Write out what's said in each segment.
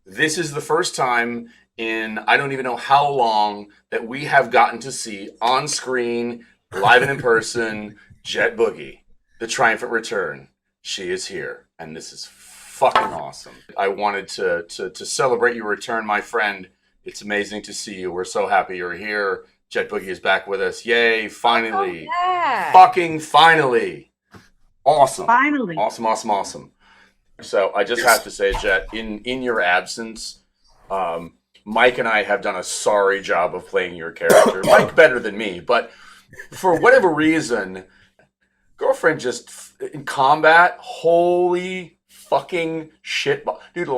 this is the first time in I don't even know how long that we have gotten to see on screen, live and in person, Jett Boogie, the triumphant return. She is here, and this is fucking awesome. I wanted to celebrate your return, my friend. It's amazing to see you. We're so happy you're here. Jett Boogie is back with us. Yay, finally. Yeah. Fucking finally. Awesome. Finally. Awesome. So I just have to say, Jett, in your absence, Mike and I have done a sorry job of playing your character. Mike better than me, but for whatever reason, girlfriend just in combat, holy fucking shit. Dude,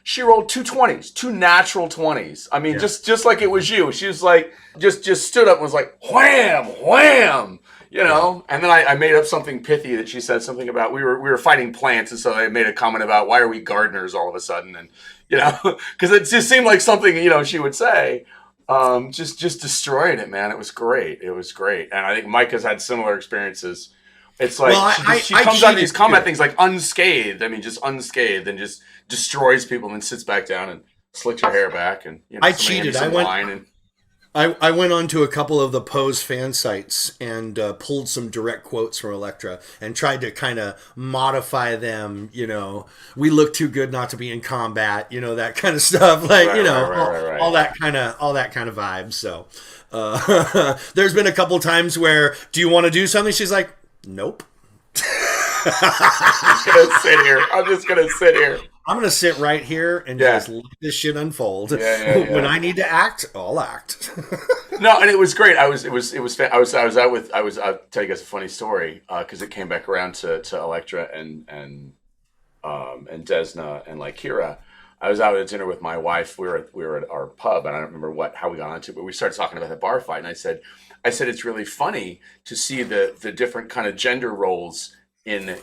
she rolled 2 20s, two natural 20s. I mean, just like it was you. She was like, just stood up and was like, wham, wham. You know, and then I made up something pithy that she said something about we were fighting plants, and so I made a comment about why are we gardeners all of a sudden, and you know, because it just seemed like something she would say. Just destroyed it, man. It was great, and I think Mike has had similar experiences. It's like she comes out of these combat things like unscathed. I mean, just unscathed, and just destroys people, and then sits back down and slicks her hair back, and I cheated. I went on to a couple of the Pose fan sites and pulled some direct quotes from Elektra and tried to kind of modify them. We look too good not to be in combat. That kind of stuff. Like all that kind of vibe. So there's been a couple times where, do you want to do something? She's like, nope. I'm just gonna sit here. I'm going to sit right here and just let this shit unfold. Yeah. When I need to act, I'll act. No, and it was great. I'll tell you guys a funny story because it came back around to Elektra and Desna and like Kira. I was out at dinner with my wife. We were at our pub, and I don't remember how we got onto it, but we started talking about the bar fight, and I said it's really funny to see the different kind of gender roles in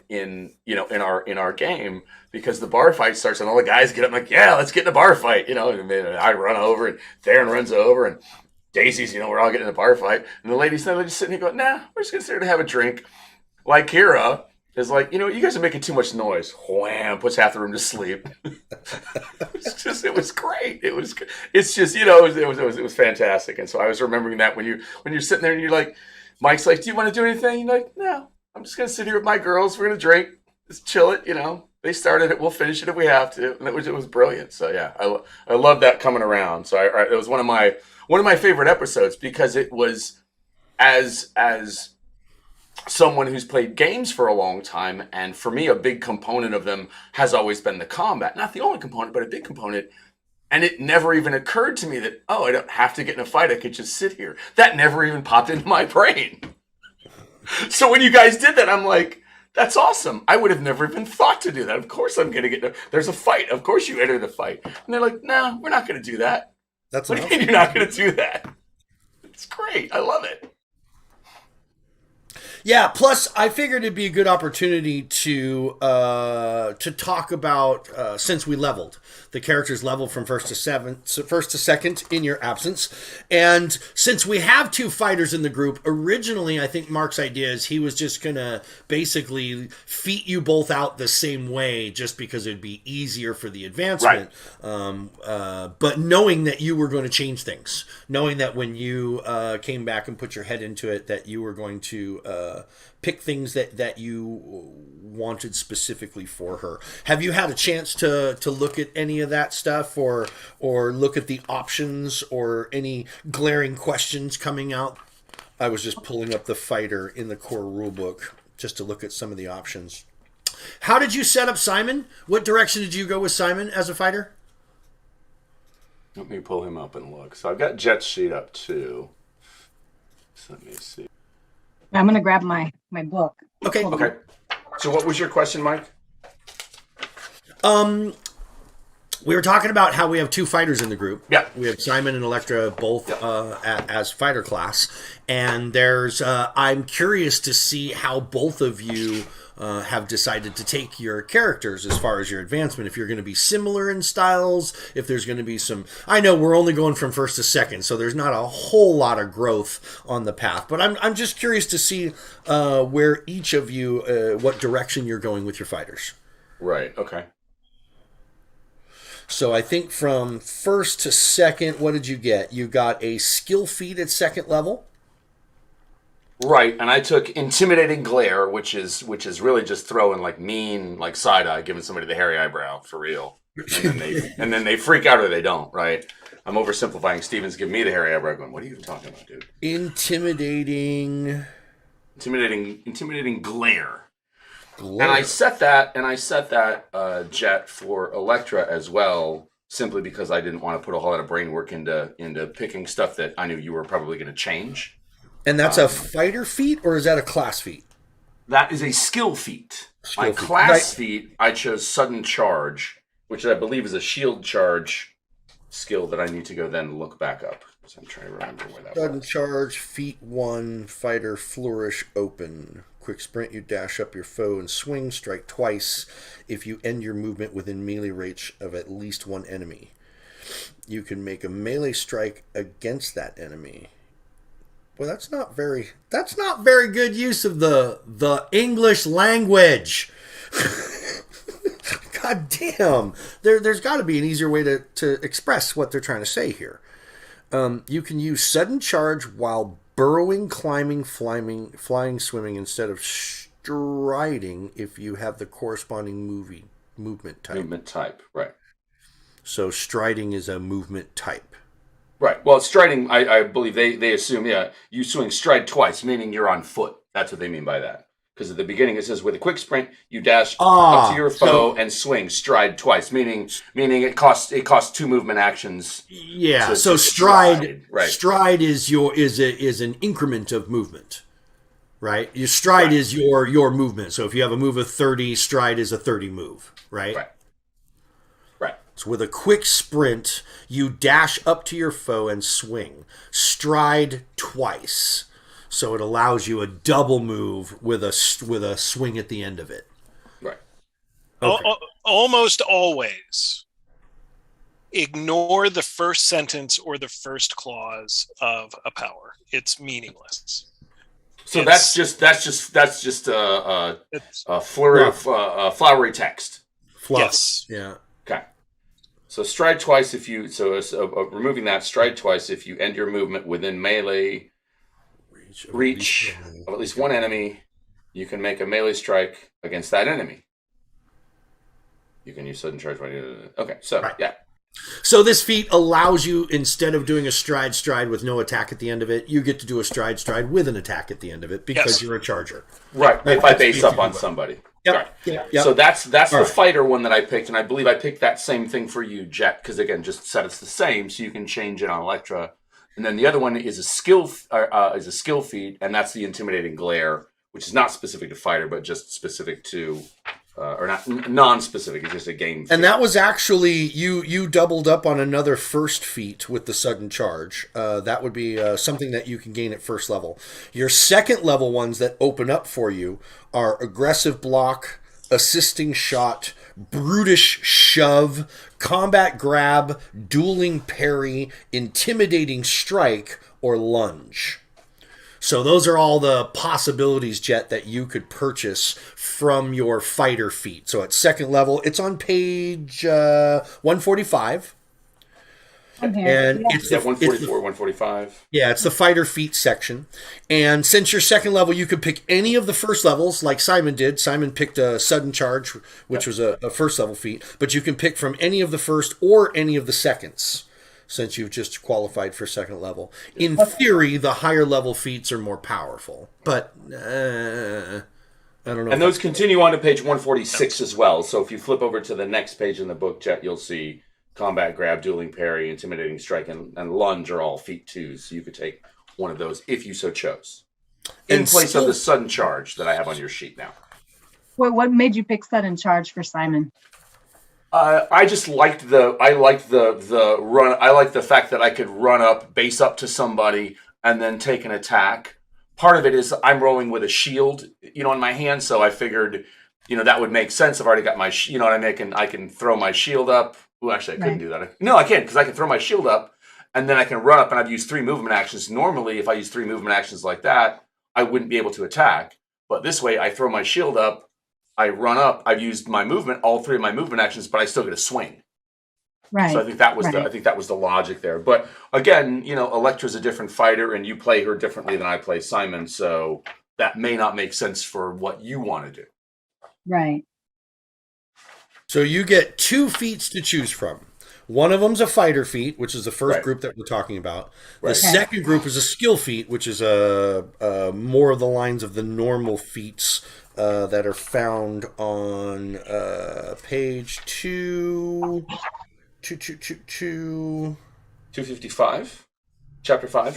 our game, because the bar fight starts and all the guys get up like, yeah, let's get in a bar fight, and I run over and Theron runs over and Daisy's, we're all getting in a bar fight, and the ladies they're just sitting here going, nah, we're just gonna sit here to have a drink. Like Kira is like, you guys are making too much noise. Wham, puts half the room to sleep. It was great. It was fantastic. And so I was remembering that when you're sitting there and you're like, Mike's like, do you want to do anything? You're like, no. I'm just going to sit here with my girls. We're going to drink. Just chill it, They started it. We'll finish it if we have to. And it was brilliant. So, yeah, I love that coming around. So it was one of my favorite episodes because it was as someone who's played games for a long time. And for me, a big component of them has always been the combat. Not the only component, but a big component. And it never even occurred to me that, I don't have to get in a fight. I could just sit here. That never even popped into my brain. So when you guys did that, I'm like, that's awesome. I would have never even thought to do that. Of course I'm going to get there's a fight. Of course you enter the fight. And they're like, no, we're not going to do that. What do you mean you're not going to do that? It's great. I love it. Yeah, plus I figured it'd be a good opportunity to talk about since we leveled. The characters leveled from first to second in your absence. And since we have two fighters in the group, originally I think Mark's idea is he was just going to basically feat you both out the same way just because it'd be easier for the advancement. Right. But knowing that you were going to change things, knowing that when you came back and put your head into it, that you were going to pick things that you wanted specifically for her. Have you had a chance to look at any of that stuff or look at the options or any glaring questions coming out? I was just pulling up the fighter in the core rulebook just to look at some of the options. How did you set up Simon? What direction did you go with Simon as a fighter? Let me pull him up and look. So I've got Jett's sheet up too. So let me see. I'm going to grab my book. Okay. So what was your question, Mike? We were talking about how we have two fighters in the group. Yeah. We have Simon and Elektra both as fighter class. And I'm curious to see how both of you have decided to take your characters as far as your advancement. If you're going to be similar in styles, if there's going to be some... I know we're only going from first to second, so there's not a whole lot of growth on the path. But I'm just curious to see where each of you, what direction you're going with your fighters. Right, okay. So I think from first to second, what did you get? You got a skill feat at second level. Right, and I took intimidating glare, which is really just throwing like mean, like side eye, giving somebody the hairy eyebrow for real, and then they freak out or they don't. Right, I'm oversimplifying. Steven's giving me the hairy eyebrow, going, "What are you even talking about, dude?" Intimidating glare. glare. And I set that Jet for Electra as well, simply because I didn't want to put a whole lot of brain work into picking stuff that I knew you were probably going to change. And that's a fighter feat, or is that a class feat? That is a skill feat. My class feat, I chose Sudden Charge, which I believe is a shield charge skill that I need to go then look back up. So I'm trying to remember where that Sudden was. charge, feat 1, fighter flourish open. Quick sprint, you dash up your foe and swing, strike twice if you end your movement within melee range of at least one enemy. You can make a melee strike against that enemy. Well, that's not very good use of the English language. God damn. There's got to be an easier way to express what they're trying to say here. You can use sudden charge while burrowing, climbing, flying, swimming instead of striding if you have the corresponding movement type. Movement type, right. So striding is a movement type. Right. Well, striding, I believe they assume, you swing stride twice, meaning you're on foot. That's what they mean by that. Because at the beginning it says with a quick sprint, you dash up to your foe and swing stride twice, meaning it costs 2 movement actions. Yeah. So stride is an increment of movement, right? Your stride is your movement. So if you have a move of 30, stride is a 30 move, right? Right. So with a quick sprint, you dash up to your foe and swing. Stride twice. So it allows you a double move with a swing at the end of it. Right. Okay. Almost always ignore the first sentence or the first clause of a power. It's meaningless. So that's just a flurry of flowery text. Fluff. Yes. Yeah. Okay. So stride twice if you removing that, stride twice if you end your movement within melee reach of at least one enemy. You can make a melee strike against that enemy. You can use sudden charge. Okay, so yeah. So this feat allows you, instead of doing a stride with no attack at the end of it, you get to do a stride with an attack at the end of it because you're a charger. Right. If I base up on somebody. Yep. Right. Yep. So that's the fighter one that I picked, and I believe I picked that same thing for you, Jet, because again, just said it's the same, so you can change it on Electra. And then the other one is a skill feat, and that's the intimidating glare, which is not specific to fighter, but just specific to, or not non-specific. It's just a game. And that was actually you doubled up on another first feat with the sudden charge. That would be something that you can gain at first level. Your second level ones that open up for you are aggressive block, assisting shot, brutish shove, combat grab, dueling parry, intimidating strike, or lunge. So those are all the possibilities, Jet, that you could purchase from your fighter feat. So at second level, it's on page 145. And it's 144, 145. Yeah, it's the fighter feat section. And since you're second level, you could pick any of the first levels, like Simon did. Simon picked a sudden charge, which was a first level feat. But you can pick from any of the first or any of the seconds, since you've just qualified for second level. In theory, the higher level feats are more powerful. But I don't know. And those continue on to page 146 as well. So if you flip over to the next page in the book, Jet, you'll see combat grab, dueling parry, intimidating strike, and lunge are all feat 2s. So you could take one of those if you so chose. In place of the sudden charge that I have on your sheet now. What made you pick sudden charge for Simon? I just liked the run. I like the fact that I could run up, base up to somebody, and then take an attack. Part of it is I'm rolling with a shield, in my hand, so I figured, that would make sense. I've already got my, what I mean? I can throw my shield up. Well, actually, I couldn't do that. No, I can't, because I can throw my shield up, and then I can run up, and I've used 3 movement actions. Normally, if I use 3 movement actions like that, I wouldn't be able to attack. But this way, I throw my shield up, I run up, I've used my movement, all 3 of my movement actions, but I still get a swing. Right. So I think that was right. the logic there. But again, Elektra's a different fighter, and you play her differently than I play Simon, so that may not make sense for what you want to do. Right. So you get 2 feats to choose from. One of them's a fighter feat, which is the first Right. group that we're talking about. The Right. second group is a skill feat, which is more of the lines of the normal feats that are found on page 255, chapter 5.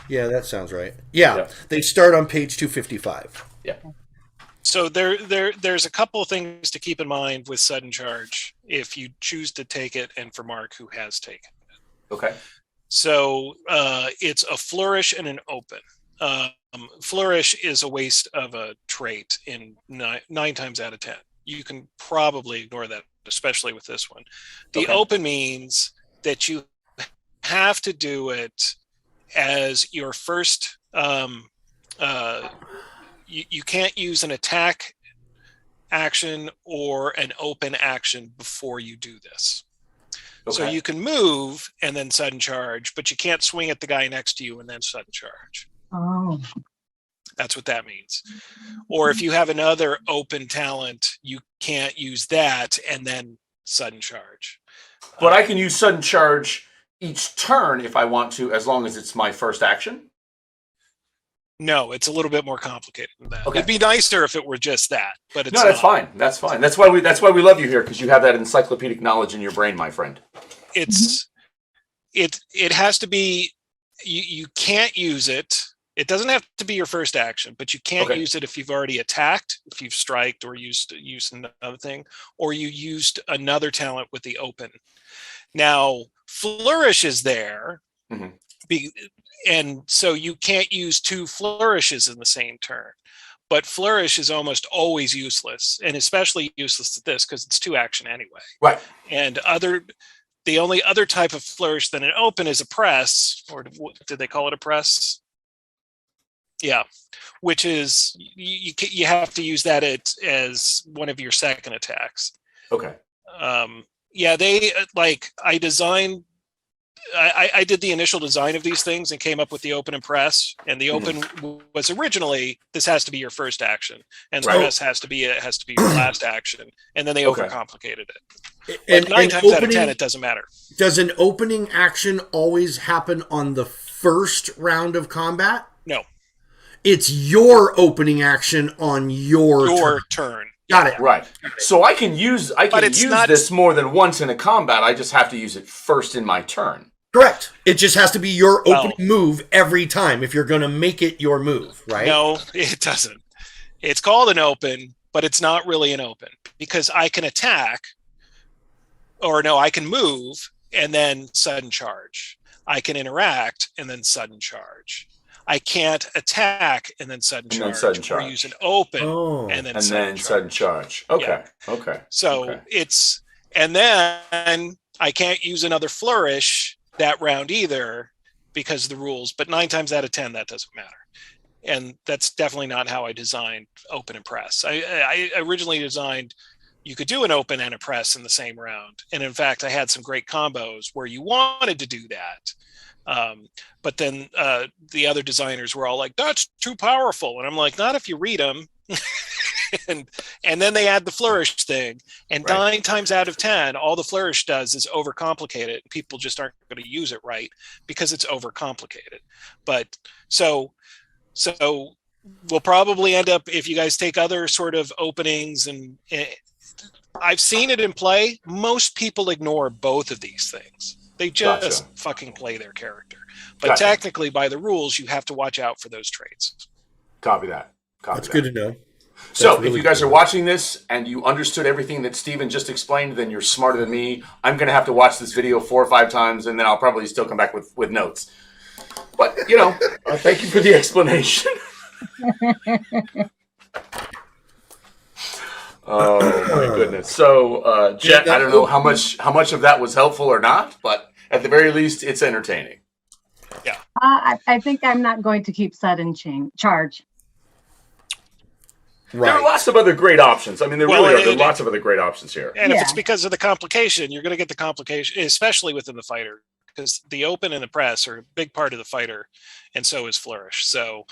Yeah, that sounds right. Yeah, Yeah. they start on page 255. Yeah. So there's a couple of things to keep in mind with sudden charge if you choose to take it, and for Mark, who has taken it. Okay. So it's a flourish and an open. Flourish is a waste of a trait in 9 times out of 10. You can probably ignore that, especially with this one. The Okay. open means that you have to do it as your first. You can't use an attack action or an open action before you do this. Okay. So you can move and then sudden charge, but you can't swing at the guy next to you and then sudden charge. Oh. That's what that means. Or if you have another open talent, you can't use that and then sudden charge. But I can use sudden charge each turn if I want to, as long as it's my first action. No, it's a little bit more complicated than that. Okay. It'd be nicer if it were just that, but it's No, that's not. fine. That's fine. That's why we love you here, because you have that encyclopedic knowledge in your brain, my friend. It has to be. You can't use it. It doesn't have to be your first action, but you can't use it if you've already attacked, if you've striked or used another thing, or you used another talent with the open. Now, flourish is there. Mm-hmm. And so you can't use 2 flourishes in the same turn. But flourish is almost always useless, and especially useless at this because it's 2 action anyway. Right. And the only other type of flourish than an open is a press, or did they call it a press? Yeah, which is you have to use that as one of your second attacks. Okay. Yeah, I did the initial design of these things and came up with the open and press. And the open was originally, this has to be your first action, and the press has to be your last action. And then they overcomplicated it. But 9 times out of 10, it doesn't matter. Does an opening action always happen on the first round of combat? No. It's your opening action on your turn. Got it. Right. So I can use this more than once in a combat. I just have to use it first in my turn. Correct. It just has to be your opening move every time if you're going to make it your move, right? No, it doesn't. It's called an open, but it's not really an open because I can attack, I can move and then sudden charge. I can interact and then sudden charge. I can't attack and then sudden charge. Or use an open and then sudden charge. Okay. Yeah. Okay. So and then I can't use another flourish that round either because of the rules, but 9 times out of 10, that doesn't matter. And that's definitely not how I designed open and press. I originally designed, you could do an open and a press in the same round. And in fact, I had some great combos where you wanted to do that. But then the other designers were all like, that's too powerful. And I'm like, not if you read them. and then they add the flourish thing. And 9 times out of 10, all the flourish does is overcomplicate it. People just aren't going to use it right because it's overcomplicated. But so we'll probably end up, if you guys take other sort of openings, and I've seen it in play, most people ignore both of these things. They just fucking play their character. But technically, by the rules, you have to watch out for those traits. Copy that. That's good to know. So if you guys are watching this and you understood everything that Steven just explained, then you're smarter than me. I'm going to have to watch this video 4 or 5 times, and then I'll probably still come back with notes. But, thank you for the explanation. Oh, my goodness. So, Jett, I don't know how much of that was helpful or not, but at the very least, it's entertaining. Yeah. I think I'm not going to keep sudden charge. There are lots of other great options. I mean, there are lots of other great options here. And if it's because of the complication, you're going to get the complication, especially within the fighter, because the open and the press are a big part of the fighter, and so is flourish. So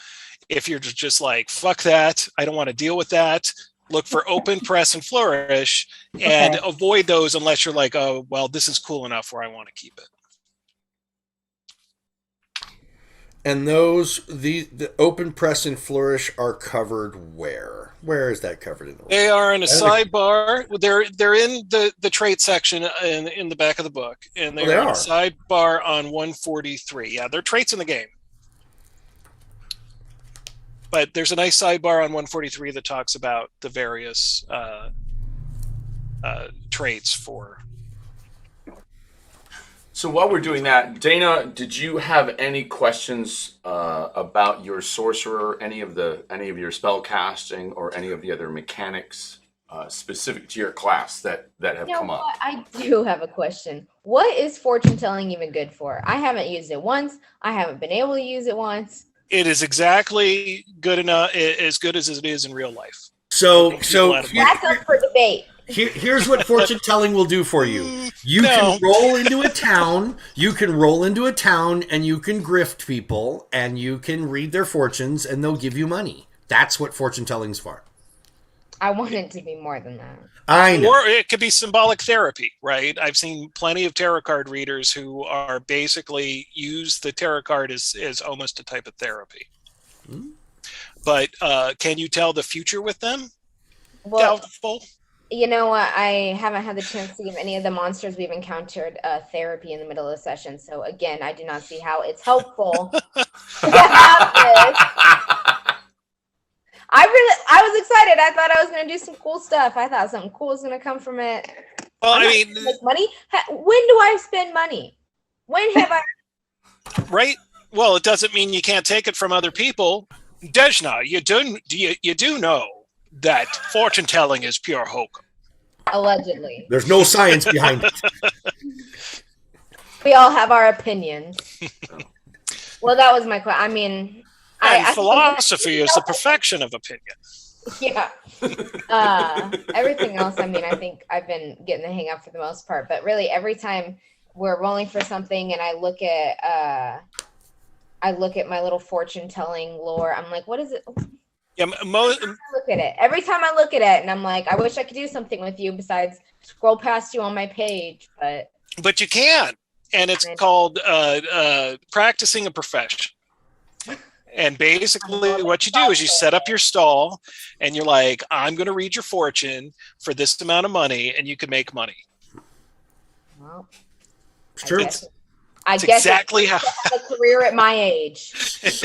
if you're just like, fuck that, I don't want to deal with that, look for open, press, and flourish, and avoid those unless you're like, oh, well, this is cool enough where I want to keep it. And those, the open press and flourish are covered where? Where is that covered in the? They are in a sidebar. They're in the trait section in the back of the book, and they're in a sidebar on 143. Yeah, they're traits in the game. But there's a nice sidebar on 143 that talks about the various traits for. So while we're doing that, Dana, did you have any questions about your sorcerer, any of your spell casting, or any of the other mechanics specific to your class that have come up? I do have a question. What is fortune telling even good for? I haven't used it once. I haven't been able to use it once. It is exactly good enough, as good as it is in real life. So that's up for debate. Here's what fortune telling will do for you. You can roll into a town. You can roll into a town, and you can grift people, and you can read their fortunes, and they'll give you money. That's what fortune telling's for. I want it to be more than that. I know. Or it could be symbolic therapy, right? I've seen plenty of tarot card readers who are basically use the tarot card as almost a type of therapy. Mm-hmm. But can you tell the future with them? Well, doubtful. You know what? I haven't had the chance to give any of the monsters we've encountered therapy in the middle of the session. So again, I do not see how it's helpful to have this. I was excited. I thought I was going to do some cool stuff. I thought something cool was going to come from it. Well, make money. When do I spend money? When have I? Right. Well, it doesn't mean you can't take it from other people. Dejna, you do know that fortune telling is pure hokum. Allegedly. There's no science behind it. We all have our opinions. Well, that was my question. I mean, philosophy is the perfection of opinion. Yeah. Everything else, I mean, I think I've been getting the hang of for the most part. But really, every time we're rolling for something and I look at my little fortune telling lore, I'm like, what is it? Yeah, look at it. Every time I look at it, and I'm like, I wish I could do something with you besides scroll past you on my page, but you can, and it's called practicing a profession. And basically, what you do is you set up your stall, and you're like, I'm going to read your fortune for this amount of money, and you can make money. Well, it's true. I guess exactly how a career at my age. It's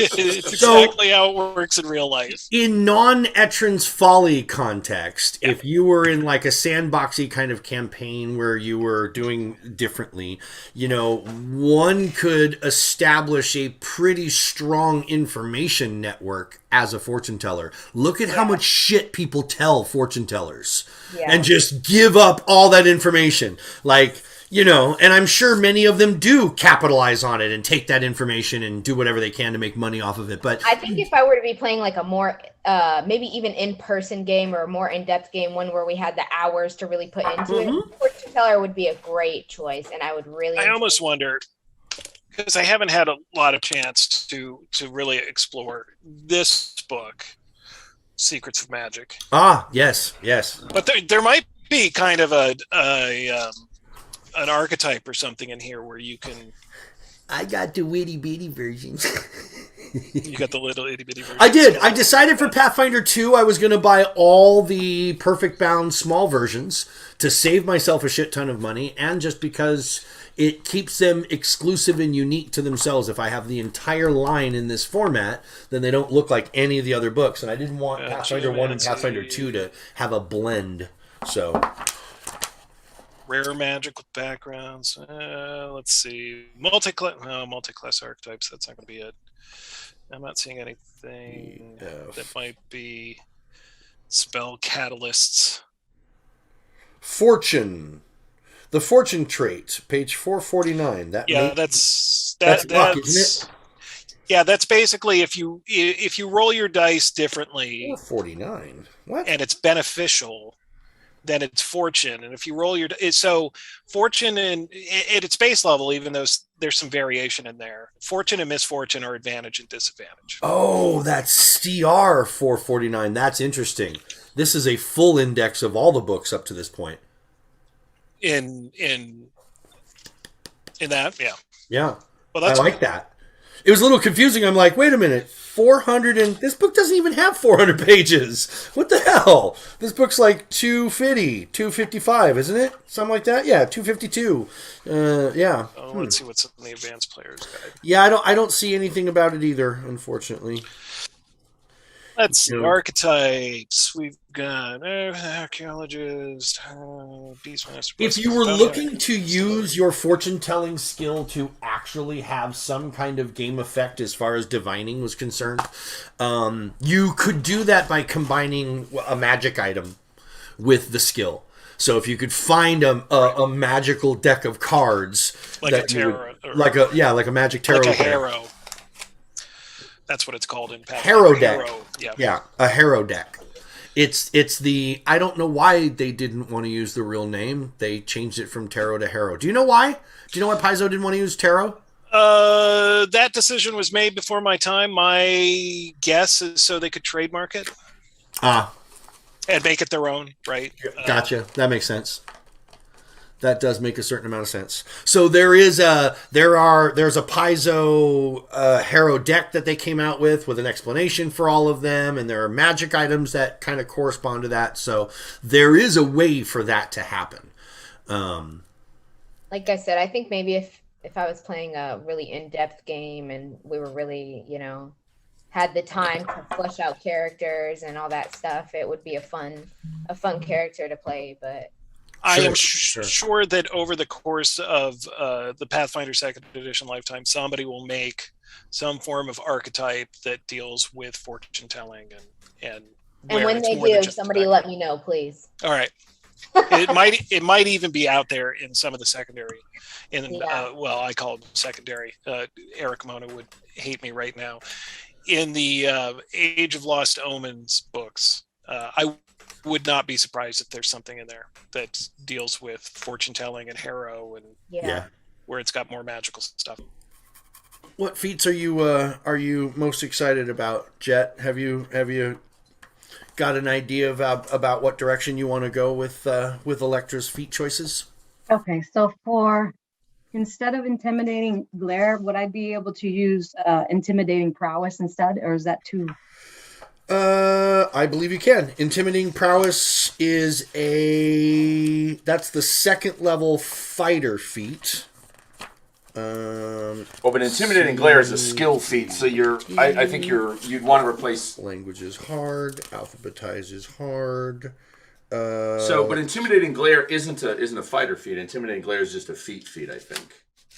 exactly how it works in real life. In non-Etrin's Folly context, if you were in like a sandboxy kind of campaign where you were doing differently, one could establish a pretty strong information network as a fortune teller. Look at how much shit people tell fortune tellers and just give up all that information. And I'm sure many of them do capitalize on it and take that information and do whatever they can to make money off of it. But I think if I were to be playing like a more, maybe even in-person game or a more in-depth game, one where we had the hours to really put into it, fortune teller would be a great choice, and I would really. I almost wonder, because I haven't had a lot of chance to really explore this book, Secrets of Magic. Ah, yes. But there might be kind of an archetype or something in here where you can. I got the itty bitty versions. You got the little itty bitty versions. I did. I decided for Pathfinder 2 I was going to buy all the perfect bound small versions to save myself a shit ton of money, and just because it keeps them exclusive and unique to themselves. If I have the entire line in this format, then they don't look like any of the other books, and I didn't want Pathfinder 1 and Pathfinder 2 to have a blend. So rare magic with backgrounds. Let's see. Multi-class archetypes. That's not going to be it. I'm not seeing anything that might be spell catalysts. Fortune. The fortune trait, page 449. That's luck, isn't it? Yeah, that's basically if you roll your dice Or differently 49. What? and it's beneficial, then it's fortune. And if you roll your so fortune and at its base level, even though there's some variation in there, fortune and misfortune are advantage and disadvantage. Oh, that's CR 449. That's interesting. This is a full index of all the books up to this point. In that, yeah. Yeah. Well, I that's like that. It was a little confusing. I'm like, wait a minute, 400 and this book doesn't even have 400 pages. What the hell? This book's like 250, 255, isn't it? Something like that. Yeah, 252. Yeah. Oh, let's see what's in the advanced players guide. Yeah, I don't see anything about it either, unfortunately. Let's see. Yeah. Archetypes. We've got archaeologist, beastmaster. If you were looking to use your fortune telling skill to actually have some kind of game effect as far as divining was concerned, you could do that by combining a magic item with the skill. So if you could find a magical deck of cards, like that a tarot, like a magic tarot, like a deck. harrow. That's what it's called in Pathfinder. Harrow deck. Yeah, a harrow deck. It's the I don't know why they didn't want to use the real name. They changed it from tarot to harrow. Do you know why? Do you know why Paizo didn't want to use tarot? That decision was made before my time. My guess is so they could trademark it and make it their own, right? Gotcha. That makes sense. That does make a certain amount of sense. So there's a Paizo Harrow deck that they came out with an explanation for all of them, and there are magic items that kind of correspond to that. So there is a way for that to happen. Like I said, I think maybe if I was playing a really in-depth game and we were really, had the time to flesh out characters and all that stuff, it would be a fun character to play, but I am sure that over the course of the Pathfinder 2nd Edition lifetime, somebody will make some form of archetype that deals with fortune telling and when they do, somebody let me know, please. All right. It might even be out there in some of the secondary. Well, I call them secondary. Eric Mona would hate me right now. In the Age of Lost Omens books, I would not be surprised if there's something in there that deals with fortune telling and harrow and where it's got more magical stuff. What feats are you most excited about, Jett? Have you got an idea about what direction you want to go with Electra's feat choices? Okay, so instead of intimidating glare, would I be able to use intimidating prowess instead, or is that too? I believe you can. Intimidating prowess is that's the 2nd level fighter feat. But intimidating glare is a skill feat, so I think you'd want to replace. Language is hard. Alphabetize is hard. But intimidating glare isn't a fighter feat. Intimidating glare is just a feat, I think.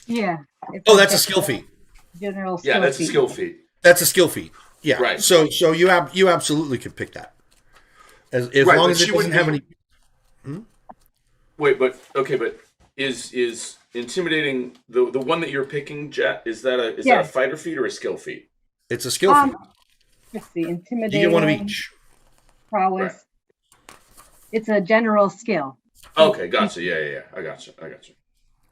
Yeah. That's a skill feat. General skill that's feat. a skill feat. That's a skill feat. Yeah. Right. So you absolutely could pick that. As long as it doesn't have any. Wait, but is intimidating the one that you're picking, Jett? Is that a fighter feat or a skill feat? It's a skill feat. Let's see, intimidating. You get one of each. Prowess. Right. It's a general skill. Okay, gotcha. Yeah. I gotcha.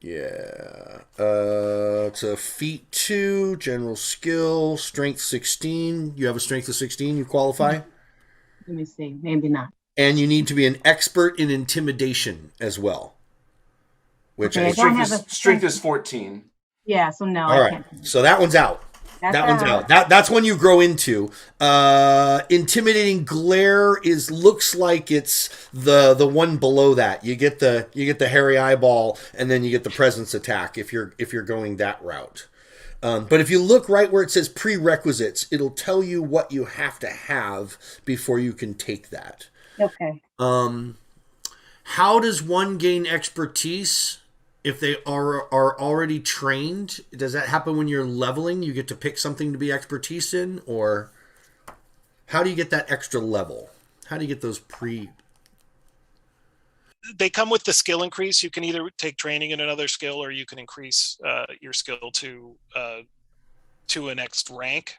Yeah. It's a feat 2, general skill, strength 16. You have a strength of 16, you qualify? Let me see. Maybe not. And you need to be an expert in intimidation as well. Which strength is 14. Yeah, so no. All right. So that one's out. That one's out. That's when you grow into. Intimidating glare looks like it's the one below that. You get the hairy eyeball, and then you get the presence attack if you're going that route. But if you look right where it says prerequisites, it'll tell you what you have to have before you can take that. Okay. How does one gain expertise? If they are already trained, does that happen when you're leveling? You get to pick something to be expertise in? Or how do you get that extra level? How do you get those They come with the skill increase. You can either take training in another skill or you can increase your skill to to a next rank.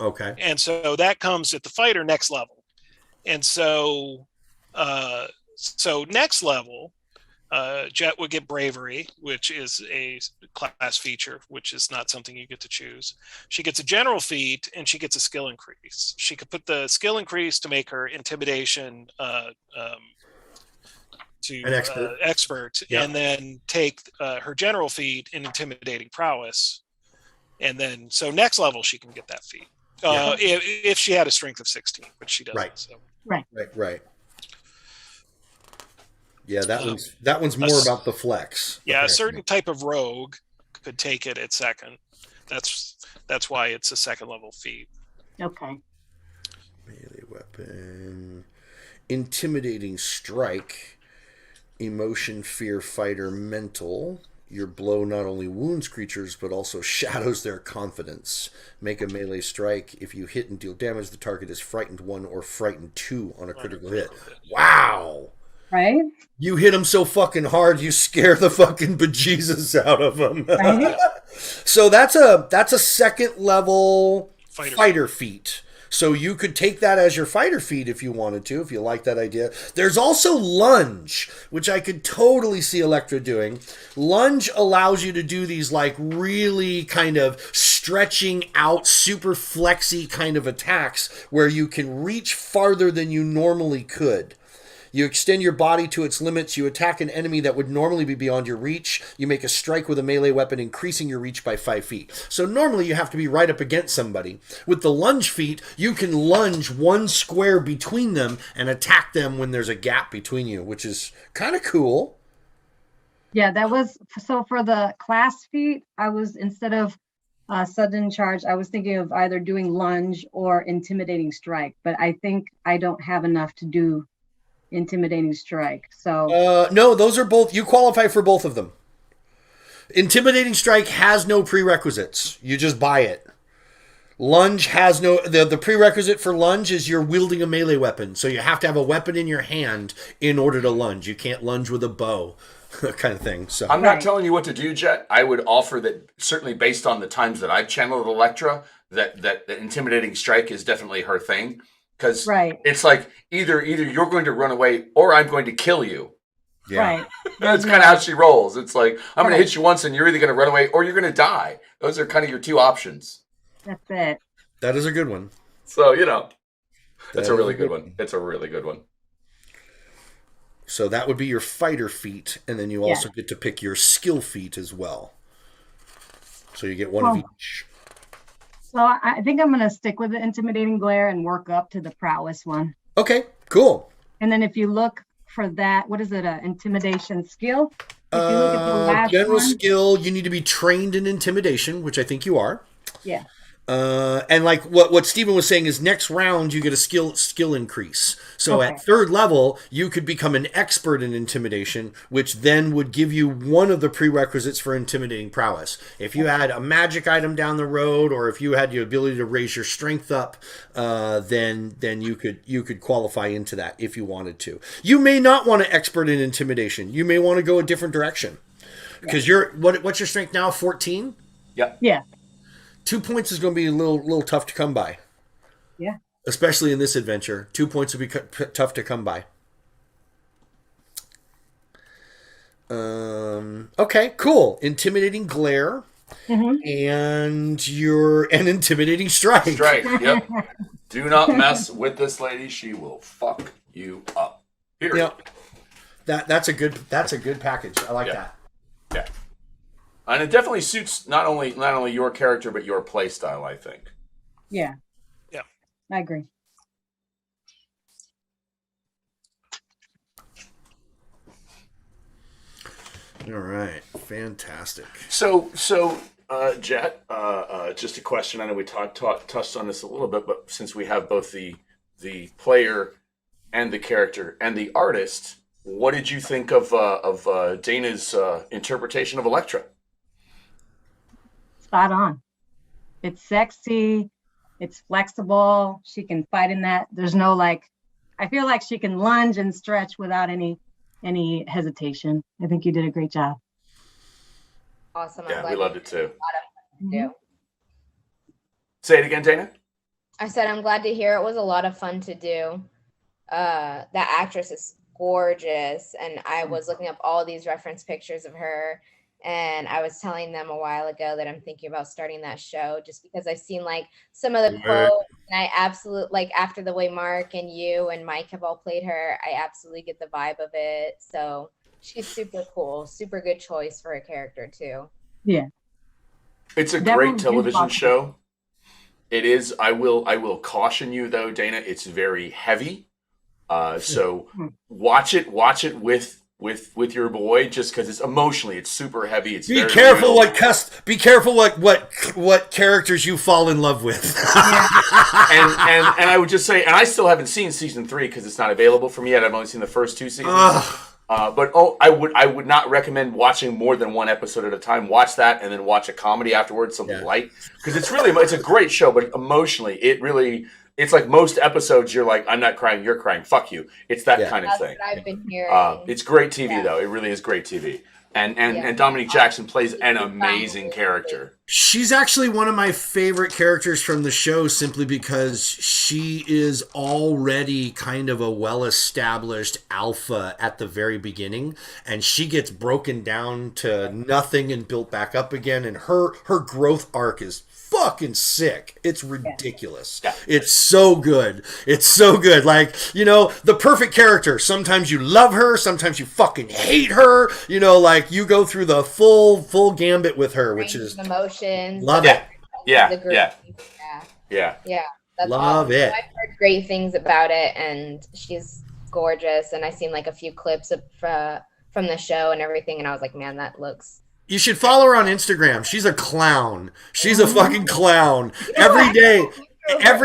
Okay. And so that comes at the fighter next level. And so next level, Jett would get bravery, which is a class feature, which is not something you get to choose. She gets a general feat, and she gets a skill increase. She could put the skill increase to make her intimidation to An expert. Yeah. and then take her general feat in intimidating prowess. And then, so next level, she can get that feat. If she had a strength of 16, which she doesn't. Right. So. Right. Yeah, that one's more about the flex. Yeah, apparently. a certain type of rogue could take it at second. That's why it's a second level feat. Okay. Melee weapon. Intimidating strike. Emotion, fear, fighter, mental. Your blow not only wounds creatures, but also shadows their confidence. Make a melee strike. If you hit and deal damage, the target is frightened 1 or frightened 2 on a critical hit. Wow. Right? You hit them so fucking hard, you scare the fucking bejesus out of them. Right? So that's a second level fighter feat. So you could take that as your fighter feat if you wanted to, if you like that idea. There's also lunge, which I could totally see Electra doing. Lunge allows you to do these like really kind of stretching out, super flexy kind of attacks where you can reach farther than you normally could. You extend your body to its limits. You attack an enemy that would normally be beyond your reach. You make a strike with a melee weapon, increasing your reach by 5 feet. So normally you have to be right up against somebody. With the lunge feat, you can lunge 1 square between them and attack them when there's a gap between you, which is kind of cool. Yeah, that was, so for the class feat, I was, instead of sudden charge, I was thinking of either doing lunge or intimidating strike, but I think I don't have enough to do intimidating strike. So no, those are both, you qualify for both of them. Intimidating strike has no prerequisites. You just buy it. Lunge has no, the prerequisite for lunge is you're wielding a melee weapon. So you have to have a weapon in your hand in order to lunge. You can't lunge with a bow. Kind of thing. So I'm not telling you what to do, Jett. I would offer that, certainly based on the times that I've channeled Electra, that intimidating strike is definitely her thing. Because it's like either you're going to run away or I'm going to kill you. Yeah. Right. That's kind of how she rolls. It's like, I'm going to hit you once and you're either going to run away or you're going to die. Those are kind of your two options. That's it. That is a good one. So, that's a really good one. It's a really good one. So that would be your fighter feat, and then you also get to pick your skill feat as well. So you get one of each. So I think I'm going to stick with the intimidating glare and work up to the prowess one. Okay, cool. And then if you look for that, what is it? Intimidation skill? If you look at the last general one, skill, you need to be trained in intimidation, which I think you are. Yeah. And like what Stephen was saying is next round you get a skill increase. So at third level you could become an expert in intimidation, which then would give you one of the prerequisites for intimidating prowess. If you had a magic item down the road, or if you had the ability to raise your strength up, then you could qualify into that if you wanted to. You may not want to expert in intimidation. You may want to go a different direction because what's your strength now? 14. Yeah. 2 points is going to be a little tough to come by. Yeah. Especially in this adventure. 2 points would be tough to come by. Okay, cool. Intimidating glare. And an intimidating strike. Strike, yep. Do not mess with this lady. She will fuck you up. Period. Yep. That's a good package. I like that. Yeah. And it definitely suits not only your character, but your play style, I think. Yeah. Yeah. I agree. All right. Fantastic. So, Jett, just a question. I know we touched on this a little bit, but since we have both the player and the character and the artist, what did you think of Dana's interpretation of Electra? Spot on. It's sexy. It's flexible. She can fight in that. There's no I feel like she can lunge and stretch without any hesitation. I think you did a great job. Awesome. Yeah, we loved it too. Say it again, Dana. I said I'm glad to hear it was a lot of fun to do. That actress is gorgeous, and I was looking up all these reference pictures of her, and I was telling them a while ago that I'm thinking about starting that show just because I've seen like some of the quotes, and I absolutely like after the way Mark and you and Mike have all played her, I absolutely get the vibe of it. So she's super cool, super good choice for a character too. Yeah. It's a That great was television awesome. show. It is. I will caution you though, Dana. It's very heavy. So watch it with your boy, just because it's emotionally, it's super heavy. It's Be very careful real. what characters you fall in love with. and I would just say, and I still haven't seen season 3 because it's not available for me yet. I've only seen the first 2 seasons. But I would not recommend watching more than one episode at a time. Watch that and then watch a comedy afterwards, something light, because it's a great show, but emotionally it's like most episodes you're like, I'm not crying, you're crying, fuck you. It's that kind of That's thing. what I've been hearing. It's great TV though. It really is great TV. And Dominique Jackson plays an amazing character. She's actually one of my favorite characters from the show simply because she is already kind of a well-established alpha at the very beginning, and she gets broken down to nothing and built back up again, and her growth arc is fucking sick. It's ridiculous. Yeah. It's so good. It's so good. Like, the perfect character. Sometimes you love her, sometimes you fucking hate her. Like you go through the full gambit with her, which is emotions. Love it. Yeah. That's Love awesome. it. I've heard great things about it, and she's gorgeous. And I've seen like a few clips of from the show and everything, and I was like, man, that looks. You should follow her on Instagram. She's a clown. She's a fucking clown. Every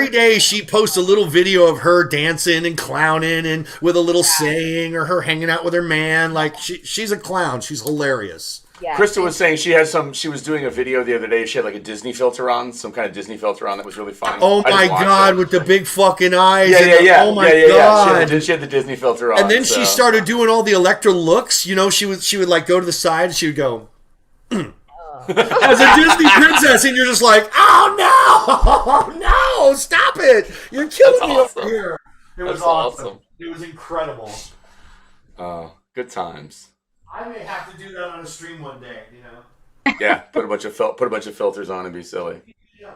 day she posts a little video of her dancing and clowning and with a little saying, or her hanging out with her man. Like she's a clown. She's hilarious. Yeah. Krista was saying she was doing a video the other day. She had like a Disney filter on, some kind of Disney filter on that was really fun. Oh my God, with the big fucking eyes. Yeah. Oh my God. God. She had the Disney filter on. And then she started doing all the Electra looks. She would like go to the side and she would go, as a Disney princess, and you're just like, oh no, stop it. You're killing me over here. It was awesome. It was incredible. Good times. I may have to do that on a stream one day, Yeah, put a bunch of filters on and be silly. Yeah.